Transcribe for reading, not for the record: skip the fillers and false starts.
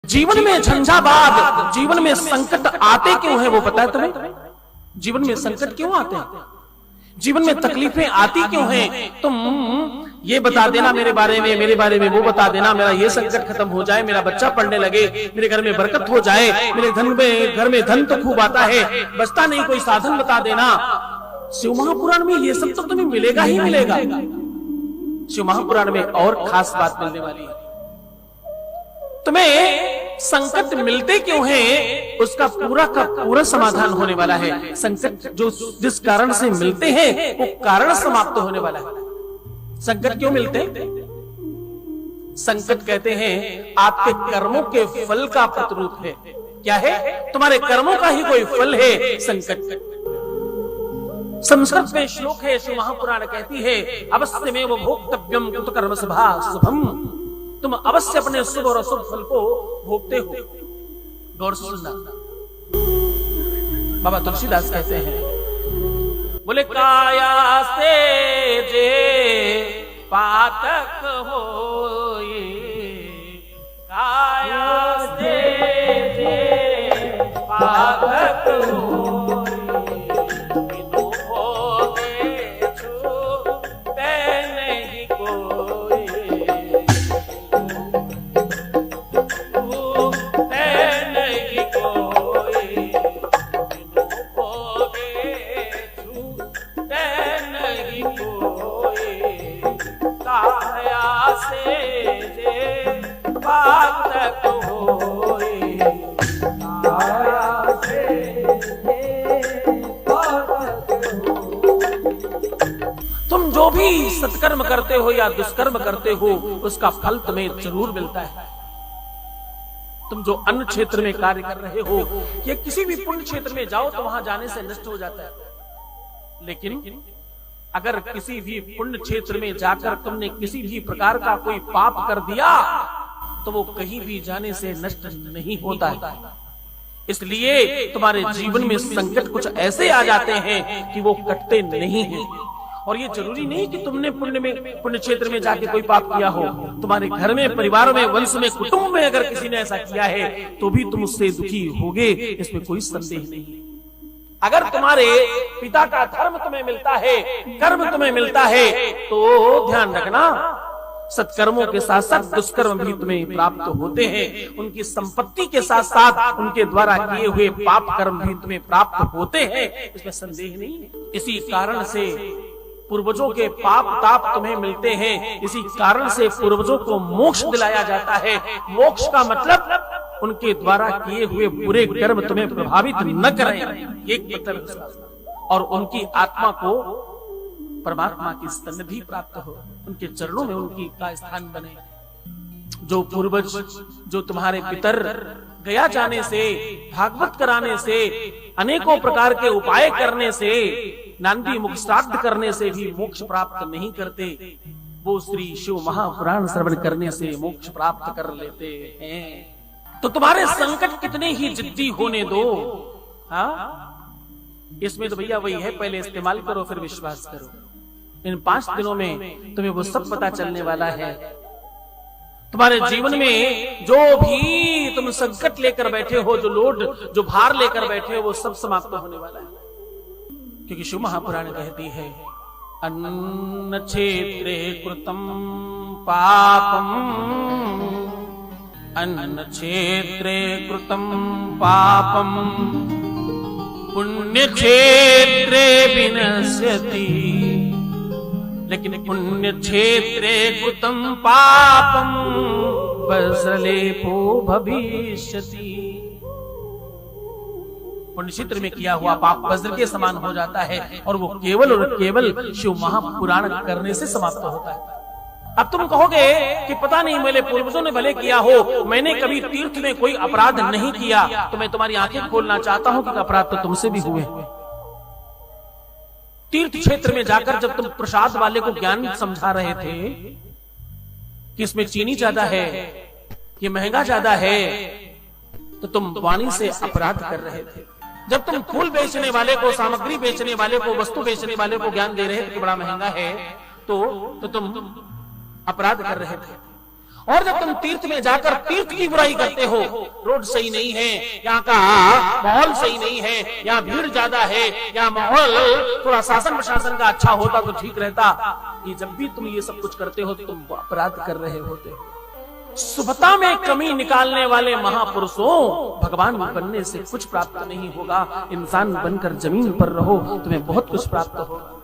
जीवन में झंझावात, जीवन में संकट आते क्यों है वो पता है तुम्हें? जीवन में संकट क्यों आते हैं, जीवन में तकलीफें आती क्यों हैं? तुम ये बता देना मेरे बारे में वो बता देना, मेरा ये संकट खत्म हो जाए, मेरा बच्चा पढ़ने लगे, मेरे घर में बरकत हो जाए, मेरे घर में धन तो खूब आता है, बचता नहीं, कोई साधन बता देना। शिव महापुराण में ये सब तो तुम्हें मिलेगा ही मिलेगा। शिव महापुराण में और खास बात मिलने वाली है। तुम्हें संकट मिलते क्यों हैं उसका पूरा का पूरा समाधान होने वाला है। संकट जो जिस कारण से मिलते हैं वो कारण समाप्त होने वाला है। संकट क्यों मिलते हैं? संकट कहते हैं आपके कर्मों के फल का प्रतिरूप है। क्या है? तुम्हारे कर्मों का ही कोई फल है संकट। संस्कृत में श्लोक है, शिव महापुराण कहती है, अवश्य में वो भोक्तव्यम कृत कर्म शुभम। तुम अवश्य अपने शुभ और अशुभ फल को भोगते हो। गौर से सुनना। बाबा तुलसीदास कहते हैं, बोले काया से जे पातक होए, काया से जे पातक होए, बिनु भोगे छूटे नहीं कोई, छूटे नहीं कोई, बिनु भोगे छूटे नहीं कोई, काया से जे पातक होए, काया से तुम जो भी सत्कर्म करते हो या दुष्कर्म करते हो उसका फल तुम्हें जरूर मिलता है। तुम जो अन्य क्षेत्र में कार्य कर रहे हो या किसी भी पुण्य क्षेत्र में जाओ तो वहां जाने से नष्ट हो जाता है। लेकिन अगर किसी भी पुण्य क्षेत्र में जाकर तुमने किसी भी प्रकार का कोई पाप कर दिया तो वो कहीं भी जाने से नष्ट नहीं होता है। इसलिए तुम्हारे जीवन में संकट कुछ ऐसे आ जाते हैं कि वो कटते नहीं हैं। और ये जरूरी नहीं कि तुमने पुण्य क्षेत्र में जाके कोई पाप किया हो। तुम्हारे घर में, परिवार में, वंश में, कुटुंब में अगर किसी ने ऐसा किया है तो भी तुम उससे दुखी होगे, इसमें कोई संदेह नहीं। अगर तुम्हारे पिता का धर्म तुम्हें मिलता है, कर्म तुम्हें मिलता है, तो ध्यान रखना सत्कर्मों के साथ साथ दुष्कर्म भी तुम्हें प्राप्त होते हैं। उनकी संपत्ति के साथ साथ उनके द्वारा किए हुए पाप कर्म भी तुम्हें प्राप्त होते हैं, इसमें संदेह नहीं है। इसी कारण से पूर्वजों के पाप ताप तुम्हें मिलते हैं। इसी कारण से पूर्वजों को मोक्ष दिलाया जाता है। मोक्ष का मतलब उनके द्वारा किए हुए बुरे कर्म तुम्हें प्रभावित न करें, एक मतलब, और उनकी आत्मा को परमात्मा की सन्निधि प्राप्त हो, उनके चरणों में उनकी का स्थान बने। जो पूर्वज, जो तुम्हारे पितर गया जाने से, भागवत कराने से, अनेकों प्रकार के उपाय करने से, नांदी मुख श्राद्ध करने से भी मोक्ष प्राप्त नहीं करते, वो श्री शिव महापुराण श्रवण करने से मोक्ष प्राप्त कर लेते हैं। तो तुम्हारे संकट कितने ही जिद्दी होने दो, हाँ? इसमें तो भैया वही है, पहले इस्तेमाल करो फिर विश्वास करो। इन 5 दिनों में तुम्हें वो सब पता चलने वाला है। तुम्हारे जीवन में जो भी तुम संकट लेकर बैठे हो, जो लोड, जो भार लेकर बैठे हो, वो सब समाप्त होने वाला है। क्योंकि शिव महापुराण कहती है, अन्न क्षेत्रे कृतम पापम, अन्न क्षेत्रे कृतम पापम, पुण्य क्षेत्रे विनश्यति, लेकिन पुण्य क्षेत्रे कृतं पापम वज्रलेपो भविष्यति। पुण्य क्षेत्र में किया हुआ पाप वज्र के समान हो जाता है और वो केवल और केवल शिव महापुराण करने से समाप्त होता है। अब तुम कहोगे कि पता नहीं, मेरे पूर्वजों ने भले किया हो, मैंने कभी तीर्थ में कोई अपराध नहीं किया, तो मैं तुम्हारी आंखें खोलना चाहता हूं कि अपराध तो तुमसे भी हुए। तीर्थ क्षेत्र में जाकर जब तुम प्रसाद वाले को ज्ञान समझा रहे थे कि इसमें चीनी ज्यादा है, ये महंगा ज्यादा है, तो तुम वाणी से अपराध कर रहे थे। जब तुम फूल बेचने वाले को, सामग्री बेचने वाले को, वस्तु बेचने वाले को ज्ञान दे रहे थे कि बड़ा महंगा है, तो तुम अपराध कर रहे थे। और जब तुम तीर्थ में जाकर तीर्थ की बुराई करते हो, रोड सही नहीं है, यहाँ का माहौल सही नहीं है, यहाँ भीड़ ज्यादा है, यहाँ माहौल थोड़ा शासन प्रशासन का अच्छा होता तो ठीक रहता, ये जब भी तुम ये सब कुछ करते हो तो तुम अपराध कर रहे होते हो। शुभता में कमी निकालने वाले महापुरुषों, भगवान बनने से कुछ प्राप्त नहीं होगा, इंसान बनकर जमीन पर रहो, तुम्हें बहुत कुछ प्राप्त होगा।